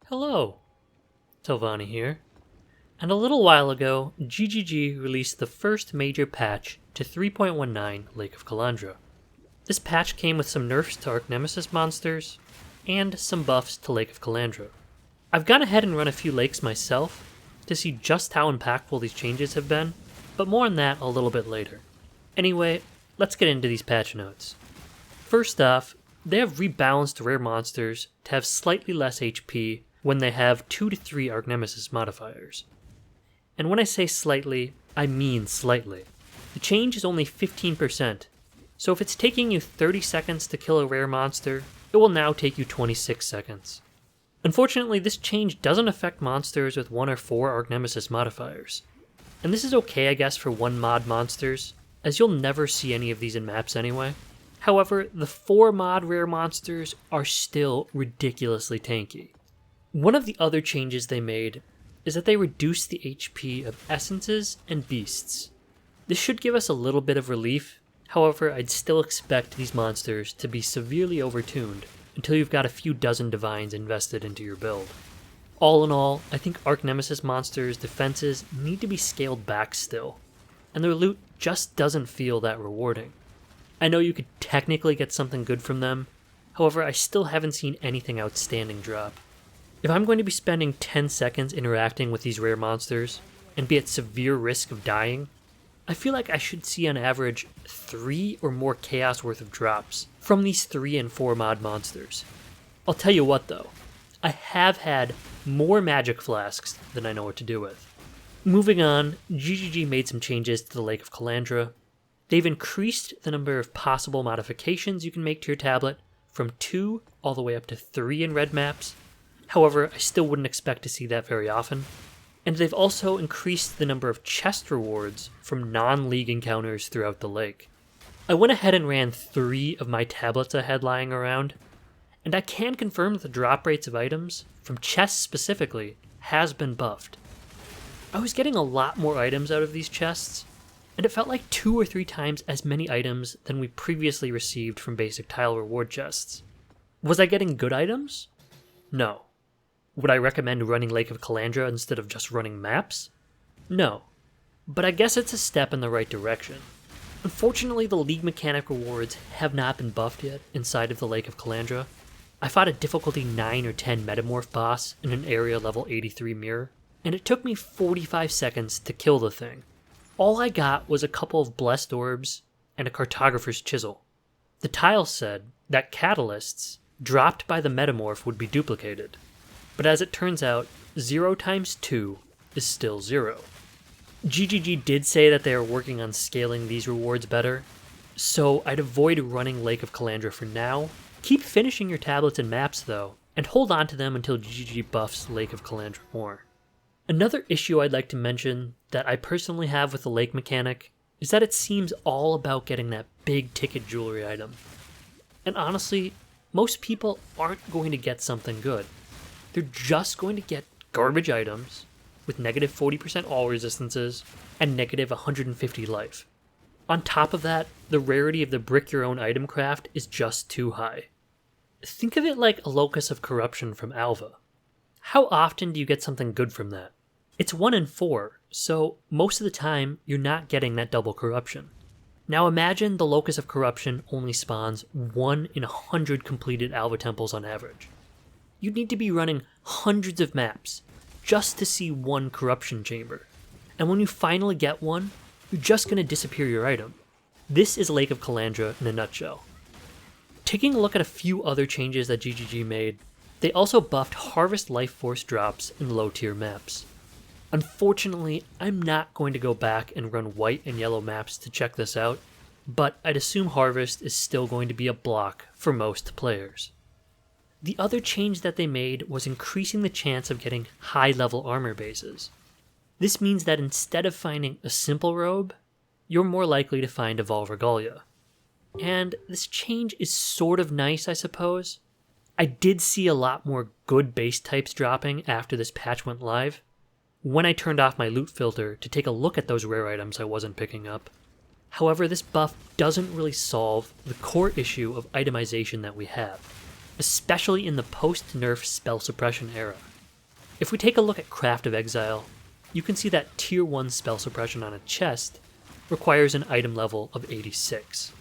Hello, Telvani here. And a little while ago, GGG released the first major patch to 3.19 Lake of Kalandra. This patch came with some nerfs to Archnemesis monsters, and some buffs to Lake of Kalandra. I've gone ahead and run a few lakes myself to see just how impactful these changes have been, but more on that a little bit later. Anyway, let's get into these patch notes. First off, they have rebalanced rare monsters to have slightly less HP when they have 2 to 3 Archnemesis modifiers. And when I say slightly, I mean slightly. The change is only 15%, so if it's taking you 30 seconds to kill a rare monster, it will now take you 26 seconds. Unfortunately, this change doesn't affect monsters with 1 or 4 Archnemesis modifiers. And this is okay, I guess, for 1 mod monsters, as you'll never see any of these in maps anyway. However, the 4 mod rare monsters are still ridiculously tanky. One of the other changes they made is that they reduced the HP of essences and beasts. This should give us a little bit of relief, however I'd still expect these monsters to be severely overtuned until you've got a few dozen divines invested into your build. All in all, I think Archnemesis monsters' defenses need to be scaled back still, and their loot just doesn't feel that rewarding. I know you could technically get something good from them, however I still haven't seen anything outstanding drop. If I'm going to be spending 10 seconds interacting with these rare monsters, and be at severe risk of dying, I feel like I should see on average 3 or more chaos worth of drops from these 3 and 4 mod monsters. I'll tell you what though, I have had more magic flasks than I know what to do with. Moving on, GGG made some changes to the Lake of Kalandra. They've increased the number of possible modifications you can make to your tablet from 2 all the way up to 3 in red maps. However, I still wouldn't expect to see that very often. And they've also increased the number of chest rewards from non-league encounters throughout the lake. I went ahead and ran 3 of my tablets I had lying around, and I can confirm that the drop rates of items, from chests specifically, has been buffed. I was getting a lot more items out of these chests, and it felt like 2 or 3 times as many items than we previously received from basic tile reward chests. Was I getting good items? No. Would I recommend running Lake of Kalandra instead of just running maps? No. But I guess it's a step in the right direction. Unfortunately, the League mechanic rewards have not been buffed yet inside of the Lake of Kalandra. I fought a difficulty 9 or 10 metamorph boss in an area level 83 mirror, and it took me 45 seconds to kill the thing. All I got was a couple of blessed orbs and a cartographer's chisel. The tile said that catalysts dropped by the metamorph would be duplicated. But as it turns out, 0 times 2 is still 0. GGG did say that they are working on scaling these rewards better, so I'd avoid running Lake of Kalandra for now. Keep finishing your tablets and maps though, and hold on to them until GGG buffs Lake of Kalandra more. Another issue I'd like to mention that I personally have with the lake mechanic is that it seems all about getting that big ticket jewelry item. And honestly, most people aren't going to get something good. They're just going to get garbage items with negative 40% all resistances and negative 150 life. On top of that, the rarity of the brick your own item craft is just too high. Think of it like a locus of corruption from Alva. How often do you get something good from that? It's 1 in 4, so most of the time you're not getting that double corruption. Now imagine the locus of corruption only spawns 1 in 100 completed Alva temples on average. You'd need to be running hundreds of maps just to see 1 corruption chamber. And when you finally get one, you're just going to disappear your item. This is Lake of Kalandra in a nutshell. Taking a look at a few other changes that GGG made, they also buffed Harvest Life Force drops in low tier maps. Unfortunately, I'm not going to go back and run white and yellow maps to check this out, but I'd assume Harvest is still going to be a block for most players. The other change that they made was increasing the chance of getting high-level armor bases. This means that instead of finding a simple robe, you're more likely to find a Vol Regalia. And this change is sort of nice, I suppose. I did see a lot more good base types dropping after this patch went live, when I turned off my loot filter to take a look at those rare items I wasn't picking up. However, this buff doesn't really solve the core issue of itemization that we have, especially in the post-nerf spell suppression era. If we take a look at Craft of Exile, you can see that tier 1 spell suppression on a chest requires an item level of 86.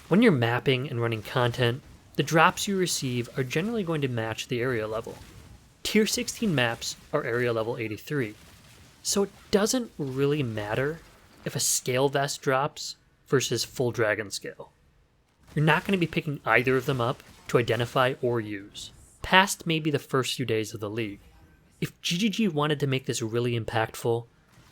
When you're mapping and running content, the drops you receive are generally going to match the area level. Tier 16 maps are area level 83, so it doesn't really matter if a scale vest drops versus full dragon scale. You're not going to be picking either of them up to identify or use, past maybe the first few days of the league. If GGG wanted to make this really impactful,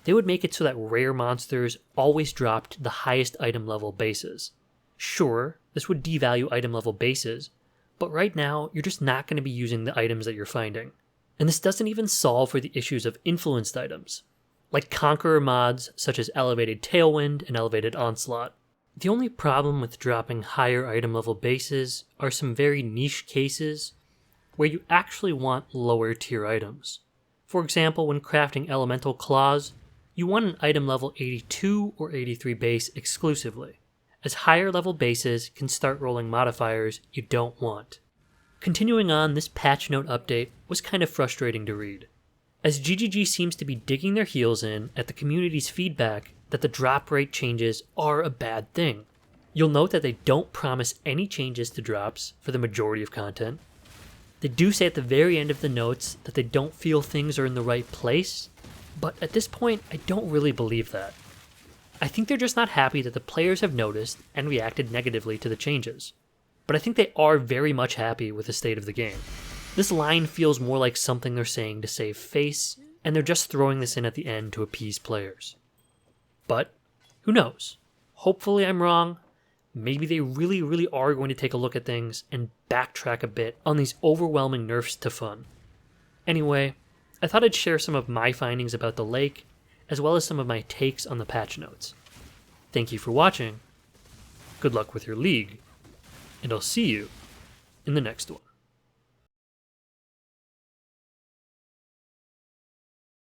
they would make it so that rare monsters always dropped the highest item level bases. Sure, this would devalue item level bases, but right now you're just not going to be using the items that you're finding. And this doesn't even solve for the issues of influenced items, like Conqueror mods such as Elevated Tailwind and Elevated Onslaught. The only problem with dropping higher item level bases are some very niche cases where you actually want lower tier items. For example, when crafting Elemental Claws, you want an item level 82 or 83 base exclusively, as higher level bases can start rolling modifiers you don't want. Continuing on, this patch note update was kind of frustrating to read, as GGG seems to be digging their heels in at the community's feedback that the drop rate changes are a bad thing. You'll note that they don't promise any changes to drops for the majority of content. They do say at the very end of the notes that they don't feel things are in the right place, but at this point, I don't really believe that. I think they're just not happy that the players have noticed and reacted negatively to the changes, but I think they are very much happy with the state of the game. This line feels more like something they're saying to save face, and they're just throwing this in at the end to appease players. But who knows? Hopefully I'm wrong. Maybe they really are going to take a look at things and backtrack a bit on these overwhelming nerfs to fun. Anyway, I thought I'd share some of my findings about the lake, as well as some of my takes on the patch notes. Thank you for watching, good luck with your league, and I'll see you in the next one.